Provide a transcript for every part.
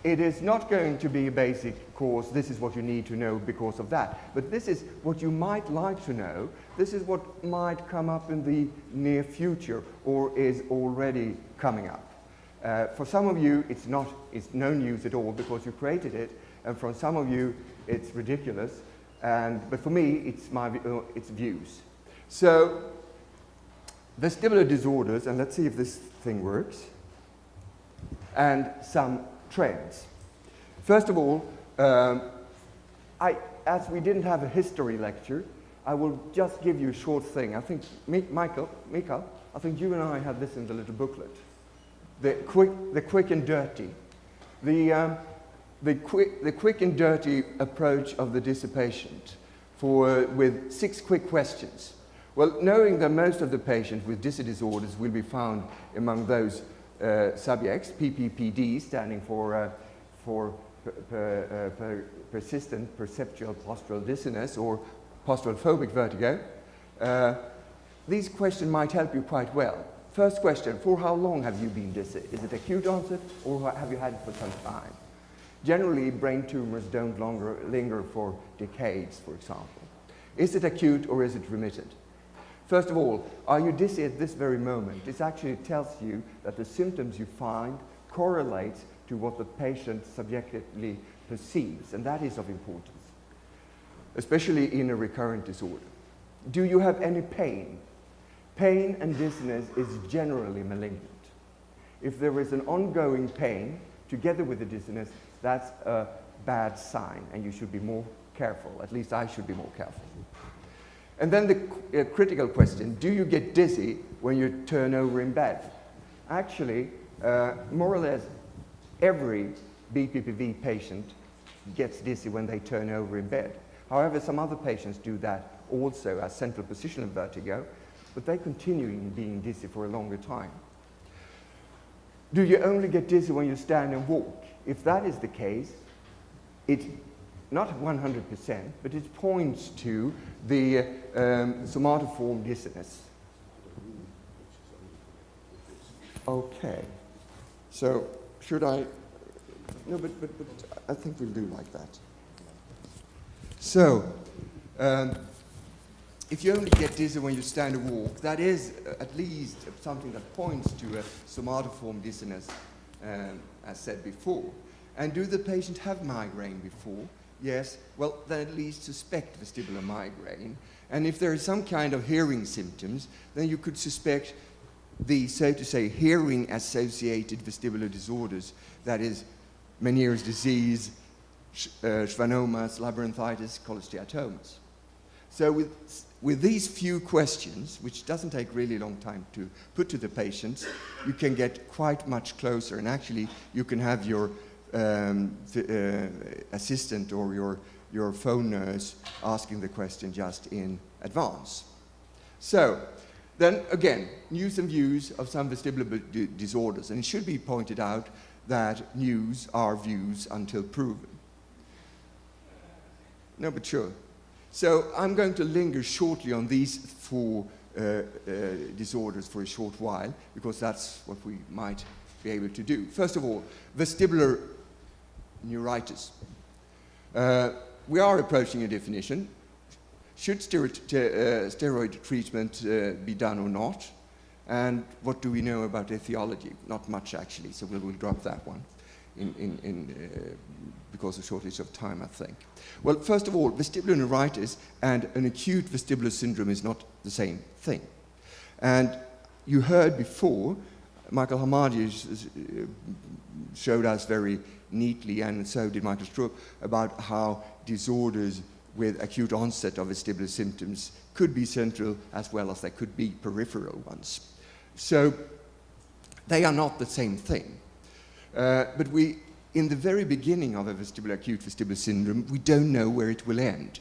it is not going to be a basic course, this is what you need to know because of that. But this is what you might like to know. This is what might come up in the near future or is already coming up. For some of you, it's no news at all because you created it. And for some of you, it's ridiculous. But for me, it's views. So, vestibular disorders, and let's see if this thing works, and some trends. First of all, as we didn't have a history lecture, I will just give you a short thing. I think, Mikael, I think you and I had this in the little booklet. The quick and dirty. The quick and dirty approach of the dizzy patient with 6 quick questions. Well, knowing that most of the patients with dizzy disorders will be found among those subjects, PPPD, standing for persistent perceptual postural dizziness or postural phobic vertigo, these questions might help you quite well. First question, for how long have you been dizzy? Is it acute onset or have you had it for some time? Generally, brain tumors don't linger for decades, for example. Is it acute or is it remitted? First of all, are you dizzy at this very moment? This actually tells you that the symptoms you find correlate to what the patient subjectively perceives, and that is of importance, especially in a recurrent disorder. Do you have any pain? Pain and dizziness is generally malignant. If there is an ongoing pain together with the dizziness, that's a bad sign, and you should be more careful. At least I should be more careful. And then the critical question, do you get dizzy when you turn over in bed? Actually, more or less every BPPV patient gets dizzy when they turn over in bed. However, some other patients do that also as central positional vertigo, but they continue being dizzy for a longer time. Do you only get dizzy when you stand and walk? If that is the case, it's not 100%, but it points to the somatoform dizziness. Okay, so should I? No, but I think we'll do like that. So, if you only get dizzy when you stand and walk, that is at least something that points to a somatoform dizziness, as said before. And do the patient have migraine before? Yes, well, then at least suspect vestibular migraine. And if there is some kind of hearing symptoms, then you could suspect the, so to say, hearing-associated vestibular disorders, that is, Meniere's disease, schwannomas, labyrinthitis, cholesteatomas. So with these few questions, which doesn't take really long time to put to the patients, you can get quite much closer, and actually you can have your assistant or your phone nurse asking the question just in advance. So, then again, news and views of some vestibular disorders, and it should be pointed out that news are views until proven. No, but sure. So I'm going to linger shortly on these 4 disorders for a short while, because that's what we might be able to do. First of all, vestibular neuritis. We are approaching a definition. Should steroid treatment be done or not? And what do we know about etiology? Not much, actually, so we'll drop that one because of shortage of time, I think. Well, first of all, vestibular neuritis and an acute vestibular syndrome is not the same thing. And you heard before, Michael Hamadi showed us very neatly, and so did Michael Strupp, about how disorders with acute onset of vestibular symptoms could be central as well as they could be peripheral ones. So they are not the same thing. But in the very beginning of a acute vestibular syndrome, we don't know where it will end.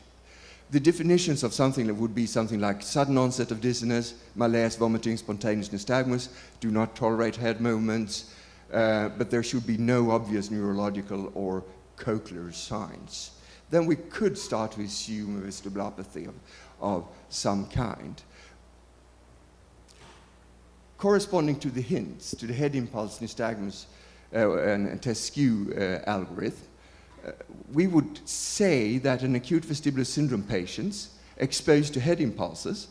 The definitions of something that would be something like sudden onset of dizziness, malaise, vomiting, spontaneous nystagmus, do not tolerate head movements, but there should be no obvious neurological or cochlear signs. Then we could start to assume a vestibulopathy of some kind. Corresponding to the hints, to the head impulse, nystagmus, and test skew algorithm, we would say that an acute vestibular syndrome patients exposed to head impulses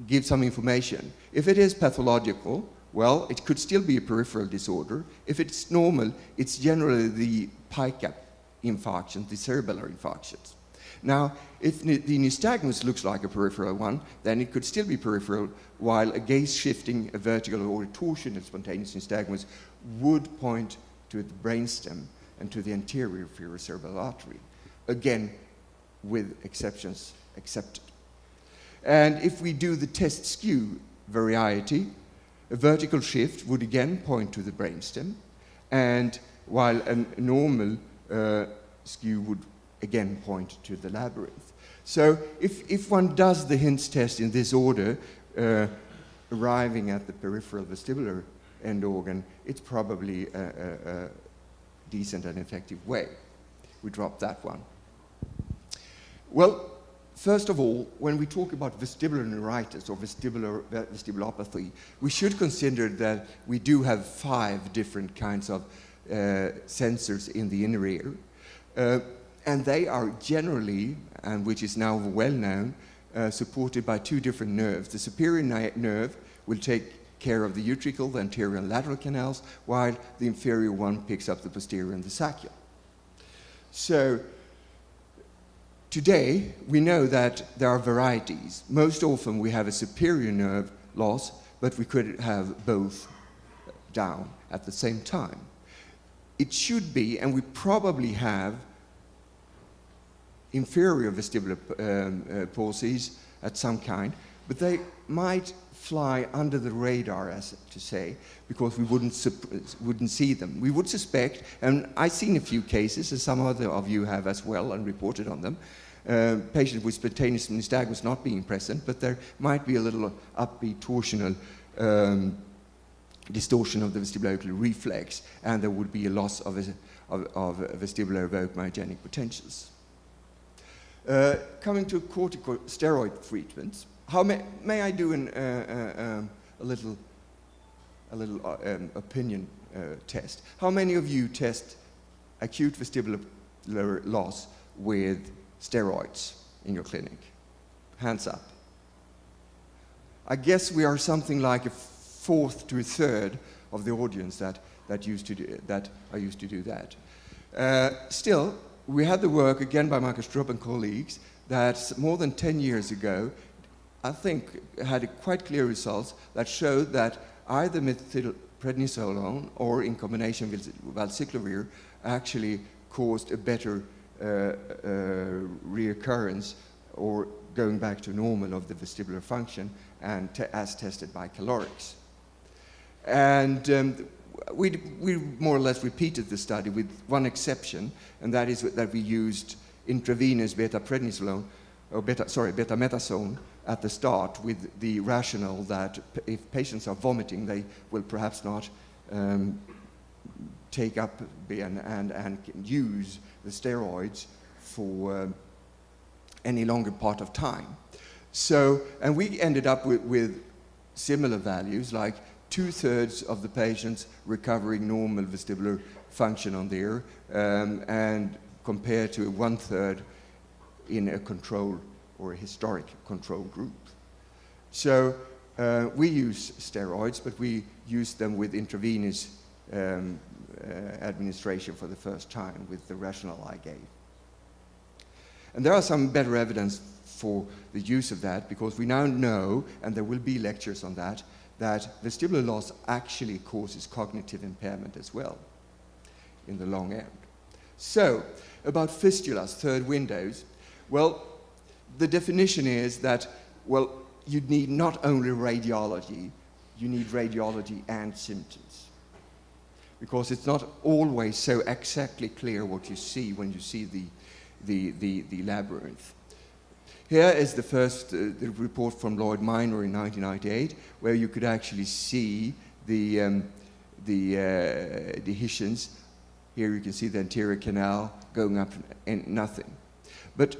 give some information. If it is pathological, well, it could still be a peripheral disorder. If it's normal, it's generally the pica infarctions, the cerebellar infarctions. Now, if the nystagmus looks like a peripheral one, then it could still be peripheral, while a gaze shifting, a vertical or a torsion of spontaneous nystagmus would point to the brainstem and to the anterior inferior cerebral artery. Again, with exceptions accepted. And if we do the test skew variety, a vertical shift would again point to the brainstem, and while a normal skew would again point to the labyrinth. So if one does the Hintz test in this order, arriving at the peripheral vestibular end organ, it's probably a decent and effective way. We drop that one. Well, first of all, when we talk about vestibular neuritis or vestibulopathy, we should consider that we do have 5 different kinds of sensors in the inner ear. And they are generally, and which is now well known, supported by 2 different nerves. The superior nerve will take care of the utricle, the anterior and lateral canals, while the inferior one picks up the posterior and the saccule. So today, we know that there are varieties. Most often we have a superior nerve loss, but we could have both down at the same time. It should be, and we probably have, inferior vestibular palsies at some kind, but they might fly under the radar, as to say, because we wouldn't see them. We would suspect, and I've seen a few cases, and some other of you have as well, and reported on them, patients with spontaneous nystagmus not being present, but there might be a little upbeat torsional distortion of the vestibulocular reflex, and there would be a loss of vestibular evoked myogenic potentials. Coming to corticosteroid treatments, how may I do a little opinion test? How many of you test acute vestibular loss with steroids in your clinic? Hands up. I guess we are something like a 1/4 to a 1/3 of the audience that are used to do that. Still, we had the work, again by Marcus Strupp and colleagues, that more than 10 years ago, I think had quite clear results that showed that either methylprednisolone or in combination with valciclovir actually caused a better reoccurrence or going back to normal of the vestibular function, and as tested by calorics. And we more or less repeated the study with one exception, and that is that we used intravenous beta-prednisolone, or betamethasone at the start, with the rationale that if patients are vomiting, they will perhaps not take up and use the steroids for any longer part of time. So, and we ended up with similar values, like 2/3 of the patients recovering normal vestibular function on there, and compared to 1/3 in a control or a historic control group. So we use steroids, but we use them with intravenous administration for the first time with the rationale I gave. And there are some better evidence for the use of that, because we now know, and there will be lectures on that, that vestibular loss actually causes cognitive impairment as well in the long end. So, about fistulas, third windows, well, the definition is that, well, you need not only radiology, you need radiology and symptoms. Because it's not always so exactly clear what you see when you see the labyrinth. Here is the first the report from Lloyd Minor in 1998, where you could actually see the dehiscence. Here you can see the anterior canal going up and nothing. But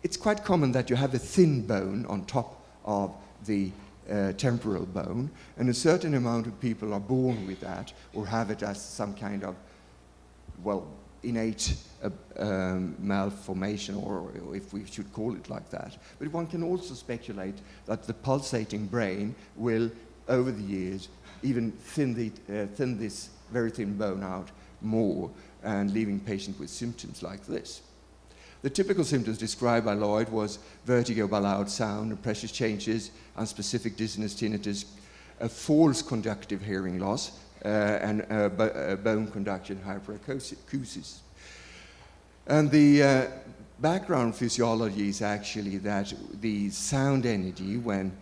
it's quite common that you have a thin bone on top of the temporal bone, and a certain amount of people are born with that or have it as some kind of, well, innate malformation, or if we should call it like that. But one can also speculate that the pulsating brain will, over the years, even thin this very thin bone out more, and leaving patient with symptoms like this. The typical symptoms described by Lloyd was vertigo by loud sound and pressure changes, unspecific dizziness, tinnitus, a false conductive hearing loss, and bone conduction hyperacusis. And the background physiology is actually that the sound energy, when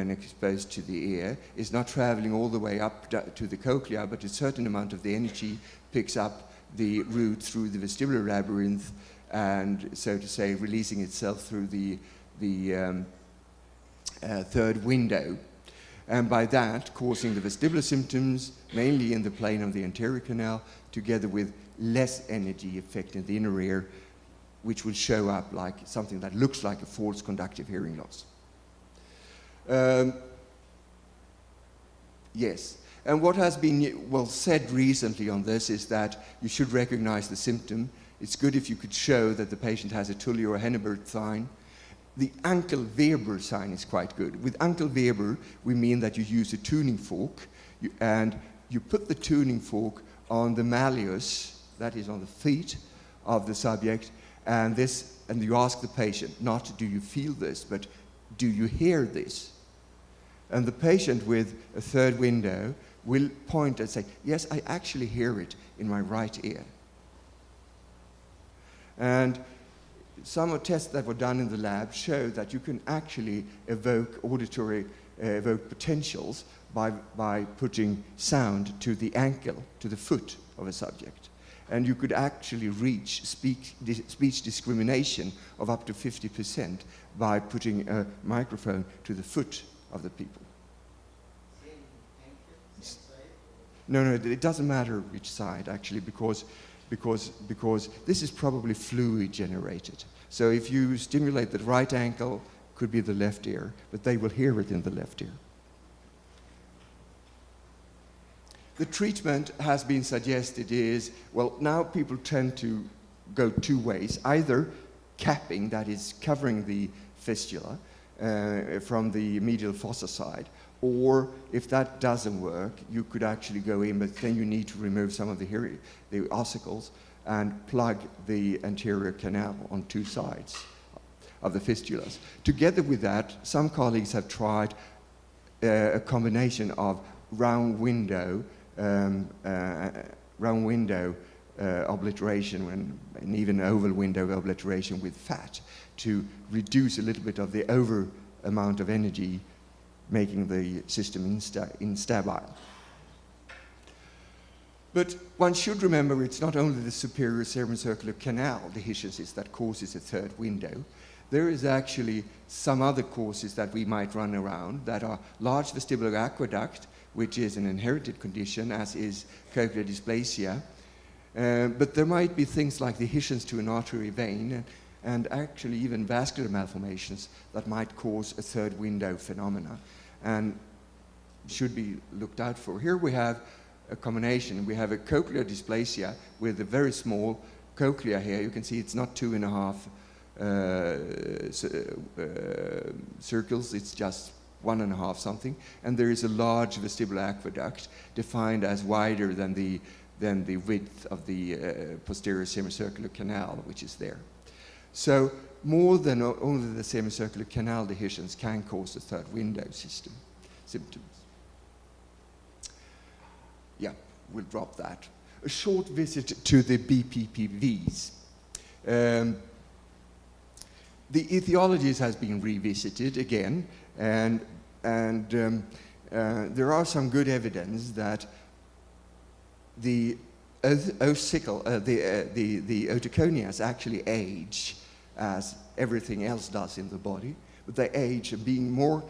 exposed to the ear, is not traveling all the way up to the cochlea, but a certain amount of the energy picks up the route through the vestibular labyrinth, and, so to say, releasing itself through the third window, and by that causing the vestibular symptoms, mainly in the plane of the anterior canal, together with less energy affecting the inner ear, which will show up like something that looks like a false conductive hearing loss. Yes, and what has been said recently on this is that you should recognize the symptom. It's good if you could show that the patient has a Tully or a Hennebert sign. The Ankel-Weber sign is quite good. With Ankel-Weber, we mean that you use a tuning fork, and you put the tuning fork on the malleus, that is on the feet of the subject, and you ask the patient, not do you feel this, but do you hear this? And the patient with a third window will point and say, yes, I actually hear it in my right ear. And some tests that were done in the lab show that you can actually evoke potentials by putting sound to the ankle, to the foot of a subject. And you could actually reach speech discrimination of up to 50% by putting a microphone to the foot of the people. No, it doesn't matter which side, actually, because this is probably fluid generated. So if you stimulate the right ankle, could be the left ear, but they will hear it in the left ear. The treatment has been suggested is, well, now people tend to go two ways, either capping, that is covering the fistula from the medial fossa side, or if that doesn't work, you could actually go in, but then you need to remove some of the ossicles and plug the anterior canal on two sides of the fistulas. Together with that, some colleagues have tried a combination of round window obliteration and even oval window obliteration with fat to reduce a little bit of the over amount of energy, making the system instable. But one should remember it's not only the superior semicircular canal deficiencies that causes a third window. There is actually some other causes that we might run around that are large vestibular aqueduct, which is an inherited condition, as is cochlear dysplasia. But there might be things like dehiscence to an artery vein, and actually even vascular malformations that might cause a third window phenomena and should be looked out for. Here we have a combination. We have a cochlear dysplasia with a very small cochlea here. You can see it's not 2.5 circles, it's just 1.5 something. And there is a large vestibular aqueduct defined as wider than the width of the posterior semicircular canal, which is there. So more than only the semicircular canal dehiscence can cause a third window symptoms. Yeah, we'll drop that. A short visit to the BPPVs. The etiologies has been revisited again, and there are some good evidence that the otoconias actually age as everything else does in the body, but they age being more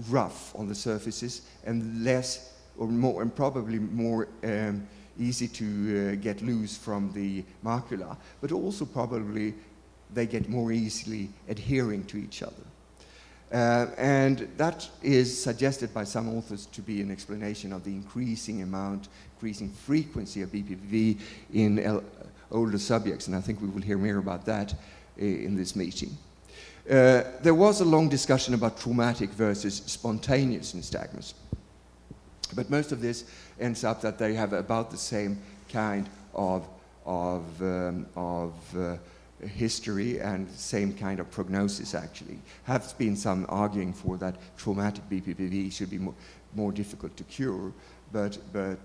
rough on the surfaces and less or more, and probably more easy to get loose from the macula, but also probably they get more easily adhering to each other. And that is suggested by some authors to be an explanation of the increasing frequency of BPPV in older subjects, and I think we will hear more about that in this meeting. There was a long discussion about traumatic versus spontaneous nystagmus, but most of this ends up that they have about the same kind of history and same kind of prognosis. Actually, has been some arguing for that traumatic BPPV should be more difficult to cure, but the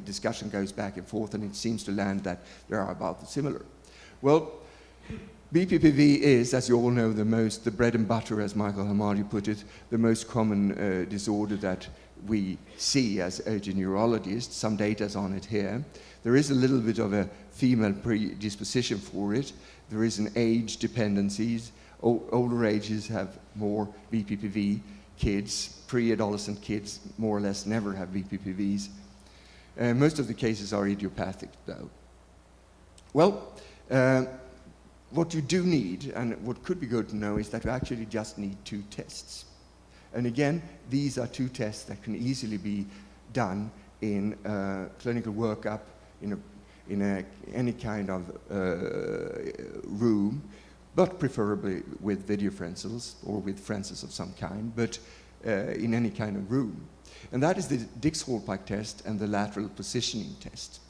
discussion goes back and forth, and it seems to land that they are about similar. Well, BPPV is, as you all know, the bread and butter, as Michael Hamadi put it, the most common disorder that we see as otorhinologists. Some data is on it here. There is a little bit of a female predisposition for it. There is an age dependencies. Older ages have more BPPV. Kids, pre-adolescent kids, more or less never have BPPVs. Most of the cases are idiopathic, though. Well, what you do need, and what could be good to know, is that you actually just need 2 tests. And again, these are 2 tests that can easily be done in a clinical workup, in any kind of room, but preferably with video Frentzels or with Frentzels of some kind, but in any kind of room. And that is the Dix-Hallpike test and the lateral positioning test.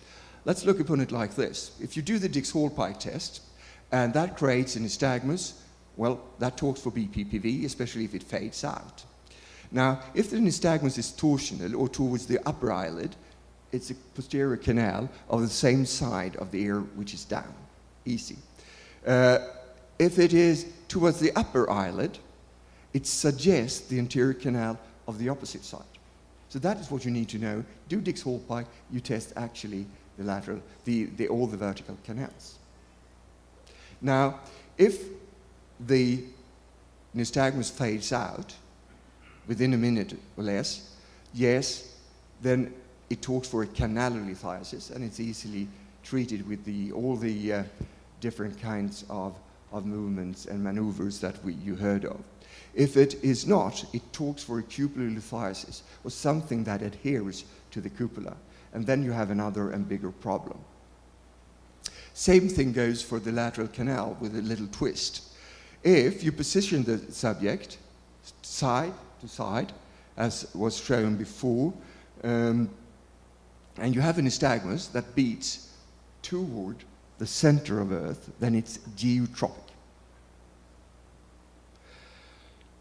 Let's look upon it like this. If you do the Dix-Hallpike test, and that creates a nystagmus, well, that talks for BPPV, especially if it fades out. Now, if the nystagmus is torsional or towards the upper eyelid, it's a posterior canal of the same side of the ear which is down. Easy. If it is towards the upper eyelid, it suggests the anterior canal of the opposite side. So that is what you need to know. Do Dix-Hallpike, you test actually the lateral, all the vertical canals. Now, if the nystagmus fades out within a minute or less, yes, then it talks for a canalolithiasis, and it's easily treated with all the different kinds of movements and maneuvers that you heard of. If it is not, it talks for a cupulolithiasis, or something that adheres to the cupula, and then you have another and bigger problem. Same thing goes for the lateral canal with a little twist. If you position the subject side to side, as was shown before, and you have a nystagmus that beats toward the center of Earth, then it's geotropic.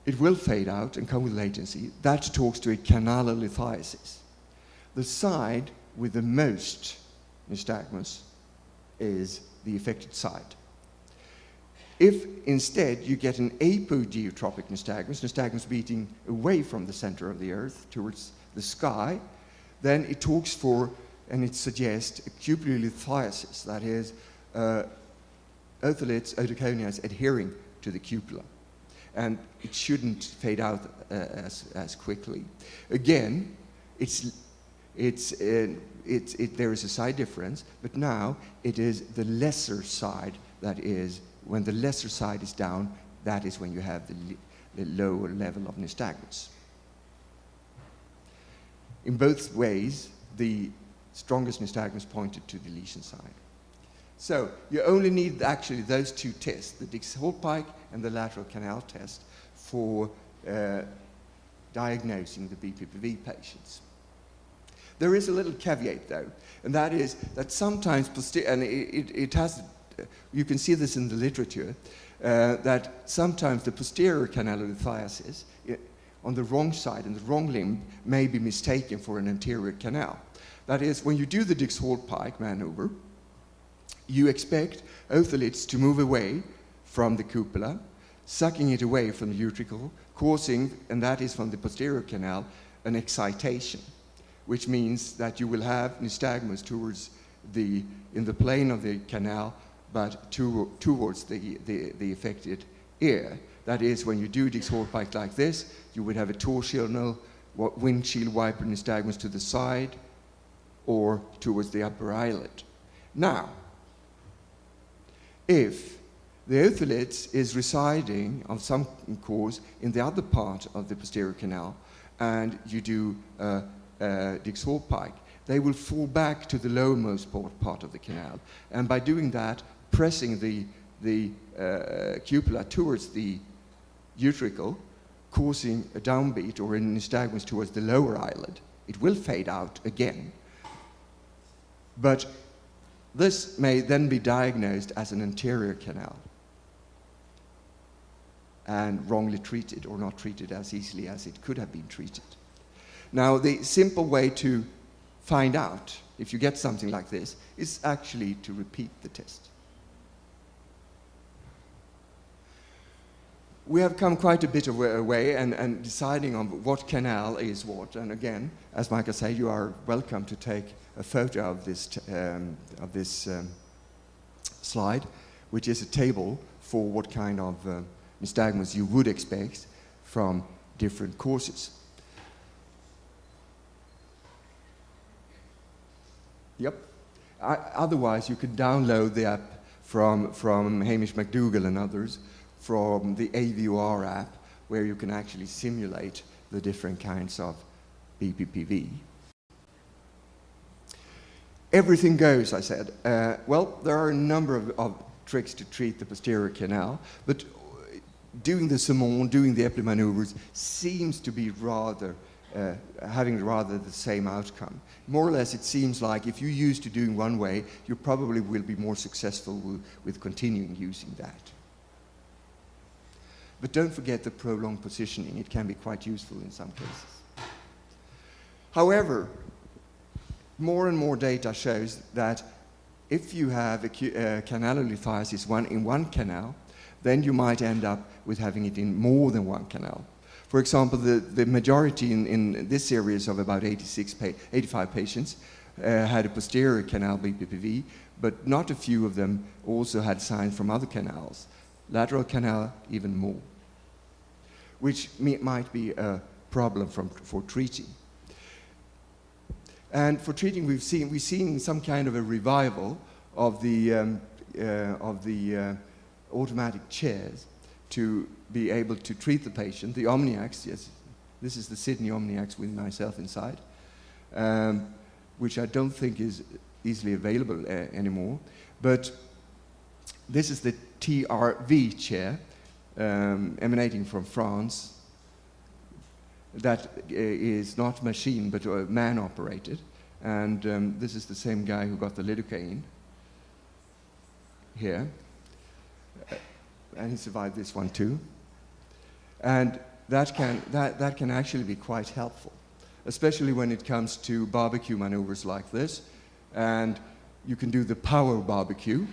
It will fade out and come with latency. That talks to a canalolithiasis. The side with the most nystagmus is the affected side. If instead you get an apogeotropic nystagmus beating away from the center of the Earth towards the sky, then it talks for, and it suggests, a cupulolithiasis, that is, otoliths, otochonias adhering to the cupula. And it shouldn't fade out as quickly. Again, there is a side difference, but now it is the lesser side that is, when the lesser side is down, that is when you have the lower level of nystagmus. In both ways, the strongest nystagmus pointed to the lesion side. So you only need actually those 2 tests, the Dix-Hallpike and the lateral canal test, for diagnosing the BPPV patients. There is a little caveat though, and that is that sometimes, and it has, you can see this in the literature, that sometimes the posterior canalolithiasis on the wrong side and the wrong limb may be mistaken for an anterior canal. That is, when you do the Dix-Hallpike maneuver, you expect otoliths to move away from the cupula, sucking it away from the utricle, causing, and that is from the posterior canal, an excitation, which means that you will have nystagmus towards in the plane of the canal, but towards the affected ear. That is, when you do Dix-Hallpike like this, you would have a torsional windshield wiper nystagmus to the side or towards the upper eyelid. Now, if The otolith is residing of some cause in the other part of the posterior canal, and you do Dix-Hall pike. They will fall back to the lowermost part of the canal, and by doing that, pressing the cupula towards the utricle, causing a downbeat or an nystagmus towards the lower eyelid. It will fade out again. But this may then be diagnosed as an anterior canal and wrongly treated or not treated as easily as it could have been treated. Now, the simple way to find out if you get something like this is actually to repeat the test. We have come quite a bit of a way and deciding on what canal is what. And again, as Michael said, you are welcome to take a photo of this slide, which is a table for what kind of nystagmus you would expect from different causes. Yep. Otherwise, you could download the app from Hamish McDougall and others, from the AVOR app, where you can actually simulate the different kinds of BPPV. Everything goes, I said. Well, there are a number of tricks to treat the posterior canal, but doing the Simon, doing the Epley maneuvers seems to be rather having rather the same outcome. More or less, it seems like if you're used to doing one way, you probably will be more successful with continuing using that. But don't forget the prolonged positioning. It can be quite useful in some cases. However, more and more data shows that if you have a canalolithiasis in one canal, then you might end up with having it in more than one canal. For example, the majority in this series of about 85 patients had a posterior canal BPPV, but not a few of them also had signs from other canals. Lateral canal, even more, which might be a problem for treating. And for treating, we've seen some kind of a revival of the automatic chairs to be able to treat the patient. The Omniacs, yes, this is the Sydney Omniacs with myself inside, which I don't think is easily available anymore. But this is the TRV chair, emanating from France, that is not machine but man operated, and this is the same guy who got the lidocaine here, and he survived this one too, and that can actually be quite helpful, especially when it comes to barbecue maneuvers like this, and you can do the power barbecue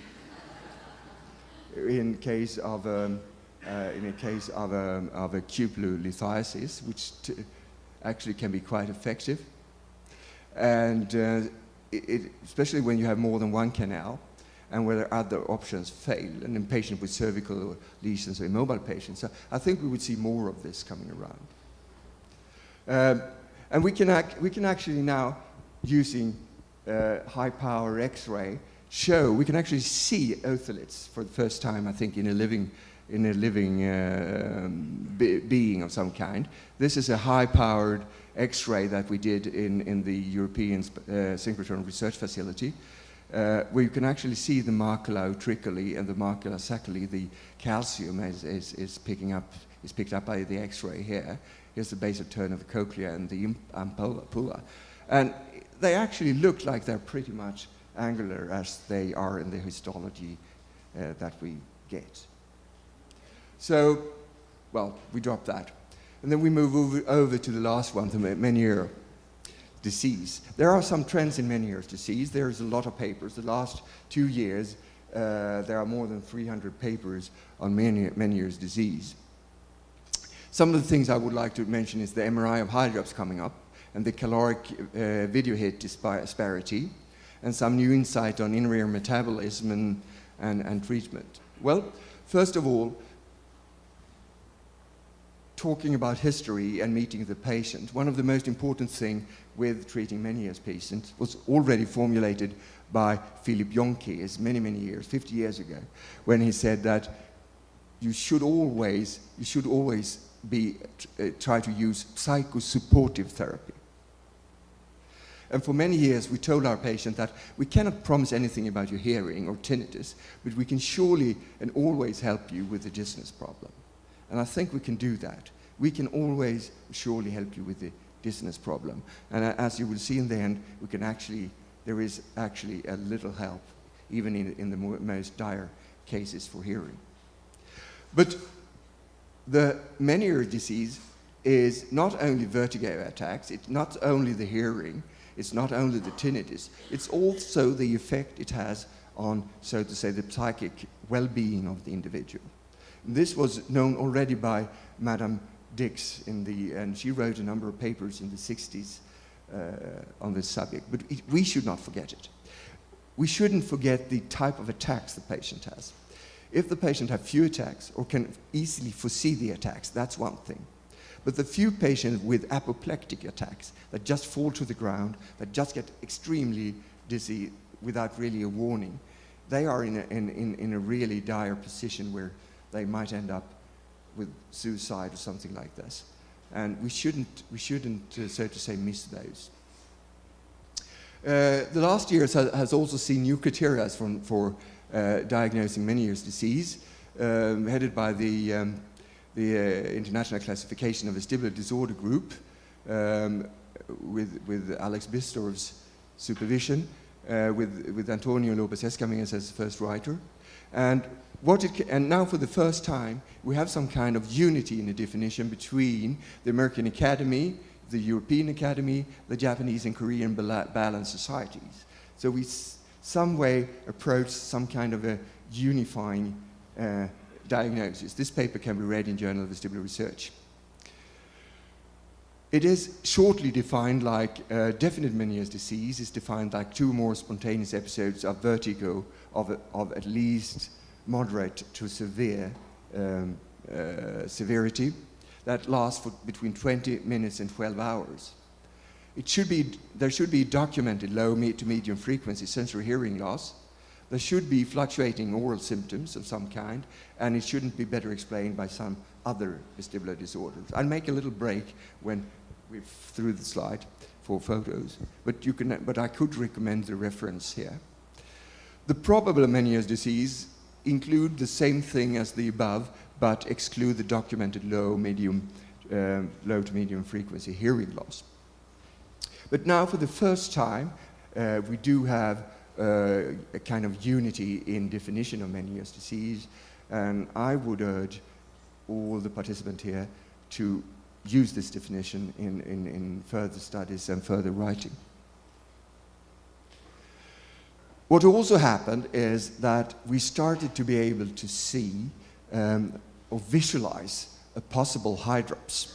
in case of a cupulolithiasis, which actually can be quite effective. And especially when you have more than one canal and where other options fail, and in patients with cervical lesions or immobile patients. So I think we would see more of this coming around. And we can actually now, using high power X-ray, we can actually see otoliths for the first time, I think, in a living being of some kind. This is a high-powered X-ray that we did in the European Synchrotron Research Facility, where you can actually see the macula utriculi and the macula saculi. The calcium is picked up by the X-ray here. Here's the basal turn of the cochlea and the ampulla. And they actually look like they're pretty much angular as they are in the histology that we get. So, well, we drop that. And then we move over to the last one, the Meniere disease. There are some trends in Meniere's disease. There's a lot of papers. The last 2 years, there are more than 300 papers on Meniere's disease. Some of the things I would like to mention is the MRI of hydrops coming up, and the caloric video hit disparity, and some new insight on in-rear metabolism and treatment. Well, first of all, talking about history and meeting the patient, one of the most important things with treating Meniere's patients was already formulated by Philip Jonke many, many years, 50 years ago, when he said that you should always try to use psychosupportive therapy. And for many years, we told our patient that we cannot promise anything about your hearing or tinnitus, but we can surely and always help you with the dizziness problem. And I think we can do that. We can always surely help you with the dizziness problem. And as you will see in the end, there is actually a little help, even in the most dire cases for hearing. But the Meniere's disease is not only vertigo attacks, it's not only the hearing, it's not only the tinnitus, it's also the effect it has on, so to say, the psychic well-being of the individual. This was known already by Madame Dix, and she wrote a number of papers in the 60s on this subject, but we should not forget it. We shouldn't forget the type of attacks the patient has. If the patient has few attacks or can easily foresee the attacks, that's one thing. But the few patients with apoplectic attacks that just fall to the ground, that just get extremely dizzy without really a warning, they are in a really dire position where they might end up with suicide or something like this. And we shouldn't, so to say, miss those. The last years has also seen new criteria for diagnosing Meniere's disease, headed by the International Classification of Vestibular Disorder Group, with Alex Bistorf's supervision, with Antonio Lopez Escamillas as the first writer. And now for the first time, we have some kind of unity in the definition between the American Academy, the European Academy, the Japanese and Korean balanced societies. So we some way approach some kind of a unifying diagnosis. This paper can be read in Journal of Vestibular Research. It is shortly defined like definite Meniere's disease is defined like 2 or more spontaneous episodes of vertigo of at least moderate to severe severity that lasts for between 20 minutes and 12 hours. There should be documented low to medium frequency sensory hearing loss. There should be fluctuating oral symptoms of some kind, and it shouldn't be better explained by some other vestibular disorders. I'll make a little break when we're through the slide for photos, but I could recommend the reference here. The probable Meniere's disease include the same thing as the above, but exclude the documented low to medium frequency hearing loss. But now, for the first time, we do have a kind of unity in definition of Meniere's disease, and I would urge all the participants here to use this definition in further studies and further writing. What also happened is that we started to be able to see or visualize a possible hydrops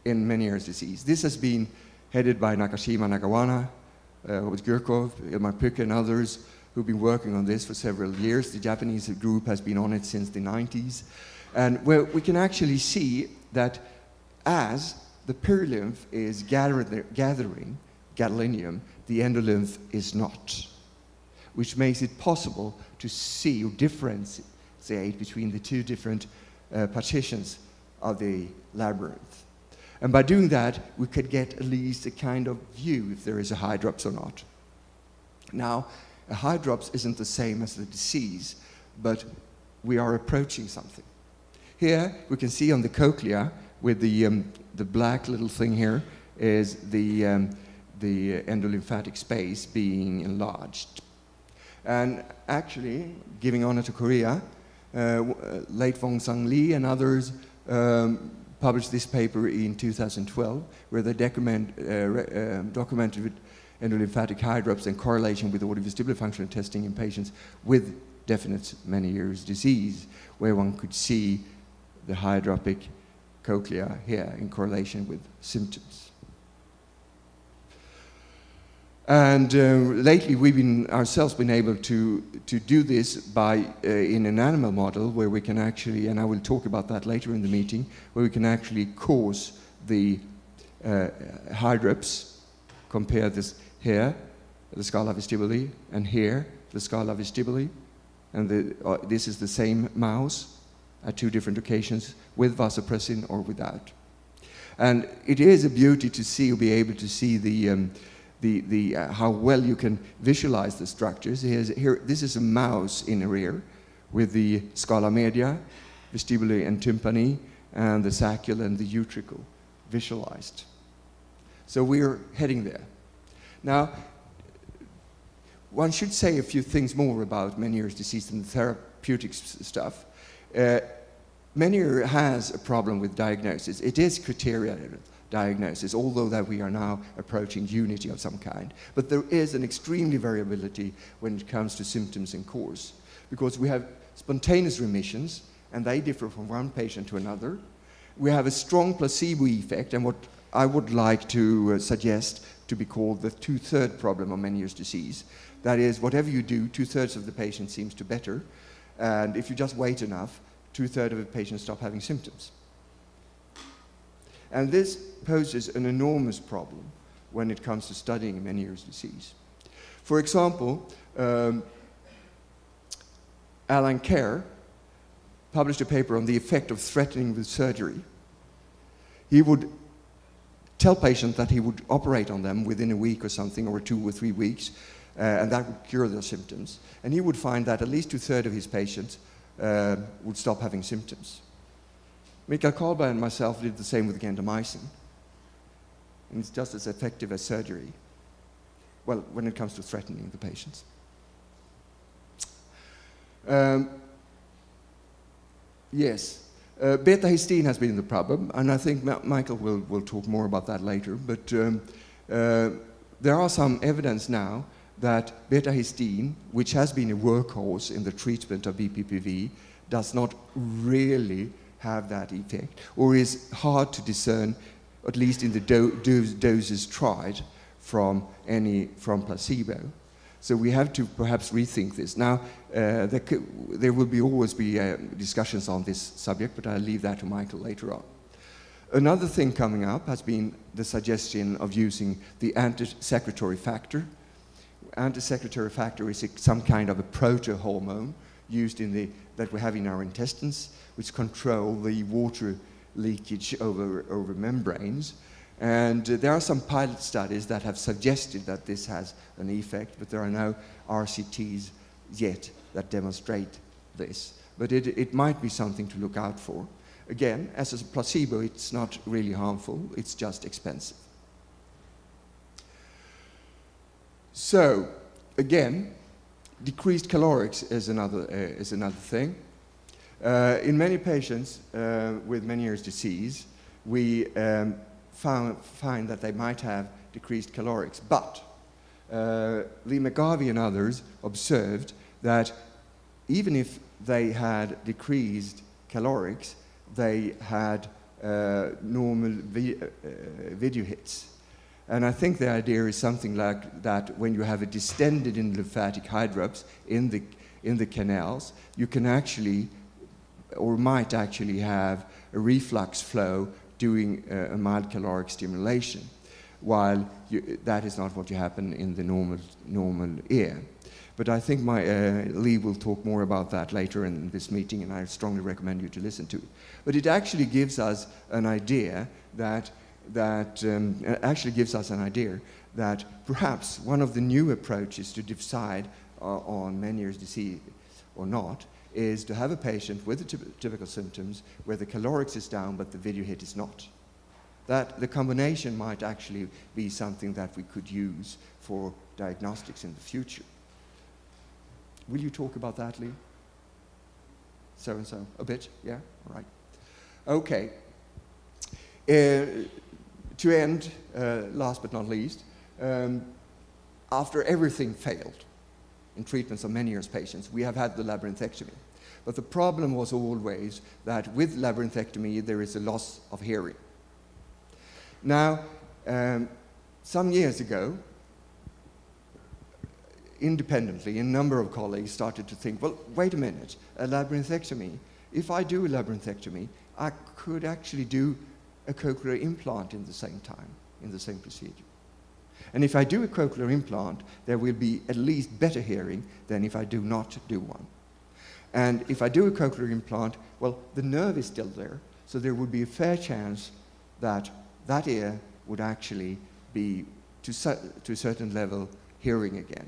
in Meniere's disease. This has been headed by Nakashima Nagawana, Robert Gurkov, Ilmar Pycke, and others who've been working on this for several years. The Japanese group has been on it since the 90s. And where we can actually see that as the perilymph is gathering gadolinium, the endolymph is not, which makes it possible to see or differentiate between the 2 different partitions of the labyrinth. And by doing that, we could get at least a kind of view if there is a hydrops or not. Now, a hydrops isn't the same as the disease, but we are approaching something. Here, we can see on the cochlea, with the black little thing here, is the endolymphatic space being enlarged. And actually, giving honor to Korea, late Wong Sang Lee and others published this paper in 2012, where they documented endolymphatic hydrops and correlation with audiovestibular functional testing in patients with definite Meniere's disease, where one could see the hydropic cochlea here in correlation with symptoms. And lately we've ourselves been able to do this by in an animal model where we can actually, and I will talk about that later in the meeting, where we can actually cause the hydrops, compare this here, the scala vestibuli, and here, the scala vestibuli. And this is the same mouse at 2 different occasions, with vasopressin or without. And it is a beauty to see, be able to see how well you can visualize the structures. Here, this is a mouse inner ear with the scala media, vestibuli and tympani, and the saccule and the utricle visualized. So we're heading there. Now, one should say a few things more about Meniere's disease and the therapeutic stuff. Meniere has a problem with diagnosis. It is criteria diagnosis, although that we are now approaching unity of some kind. But there is an extremely variability when it comes to symptoms and course, because we have spontaneous remissions, and they differ from one patient to another. We have a strong placebo effect, and what I would like to suggest to be called the 2/3 problem of Meniere's disease. That is, whatever you do, 2/3 of the patient seems to better, and if you just wait enough, 2/3 of the patients stop having symptoms. And this poses an enormous problem when it comes to studying Meniere's disease. For example, Alan Kerr published a paper on the effect of threatening with surgery. He would tell patients that he would operate on them within a week or something, or 2 or 3 weeks, and that would cure their symptoms. And he would find that at least 2/3 of his patients would stop having symptoms. Mikael Karlberg and myself did the same with gentamicin. And it's just as effective as surgery. Well, when it comes to threatening the patients. Yes, beta-histine has been the problem, and I think Michael will talk more about that later, but there are some evidence now that beta-histine, which has been a workhorse in the treatment of BPPV, does not really have that effect, or is hard to discern, at least in the doses tried, from placebo. So we have to perhaps rethink this. Now, there will always be discussions on this subject, but I'll leave that to Michael later on. Another thing coming up has been the suggestion of using the anti-secretory factor. Anti-secretory factor is some kind of a protohormone used that we have in our intestines, which control the water leakage over membranes. And there are some pilot studies that have suggested that this has an effect, but there are no RCTs yet that demonstrate this. But it might be something to look out for. Again, as a placebo, it's not really harmful, it's just expensive. So, again, decreased calorics is another thing. In many patients with Meniere's disease, we find that they might have decreased calorics, but Lee McGarvey and others observed that even if they had decreased calorics, they had normal video hits. And I think the idea is something like that: when you have a distended in lymphatic hydrops in the canals, you can actually, or might actually, have a reflux flow doing a mild caloric stimulation, while that is not what you happen in the normal ear. But I think Lee will talk more about that later in this meeting, and I strongly recommend you to listen to it. But it actually gives us an idea that perhaps one of the new approaches to decide on Meniere's disease or not is to have a patient with the typical symptoms where the calorics is down but the video hit is not. That the combination might actually be something that we could use for diagnostics in the future. Will you talk about that, Lee? So, a bit, yeah? All right. Okay. To end, last but not least, after everything failed in treatments of Meniere's patients, we have had the labyrinthectomy. But the problem was always that with labyrinthectomy, there is a loss of hearing. Now, some years ago, independently, a number of colleagues started to think, well, wait a minute, a labyrinthectomy. If I do a labyrinthectomy, I could actually do a cochlear implant in the same time, in the same procedure. And if I do a cochlear implant, there will be at least better hearing than if I do not do one. And if I do a cochlear implant, well, the nerve is still there, so there would be a fair chance that that ear would actually be, to a certain level, hearing again.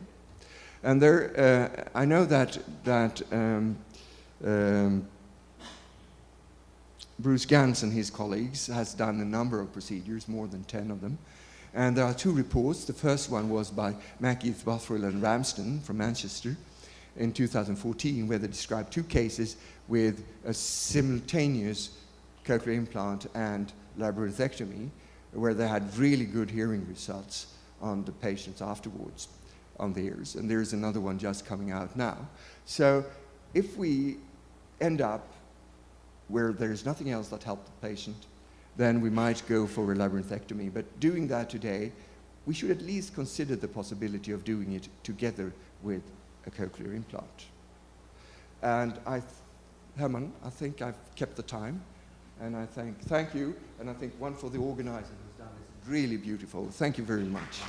And there, I know that Bruce Gans and his colleagues has done a number of procedures, more than 10 of them. And there are 2 reports. The first one was by McKeith, Bothwell, and Ramsden from Manchester in 2014, where they described 2 cases with a simultaneous cochlear implant and labyrinthectomy, where they had really good hearing results on the patients afterwards on the ears. And there's another one just coming out now. So if we end up where there's nothing else that helped the patient, then we might go for a labyrinthectomy. But doing that today, we should at least consider the possibility of doing it together with a cochlear implant. And Herman, I think I've kept the time, and I thank you, and I think one for the organizer who's done this really beautiful. Thank you very much.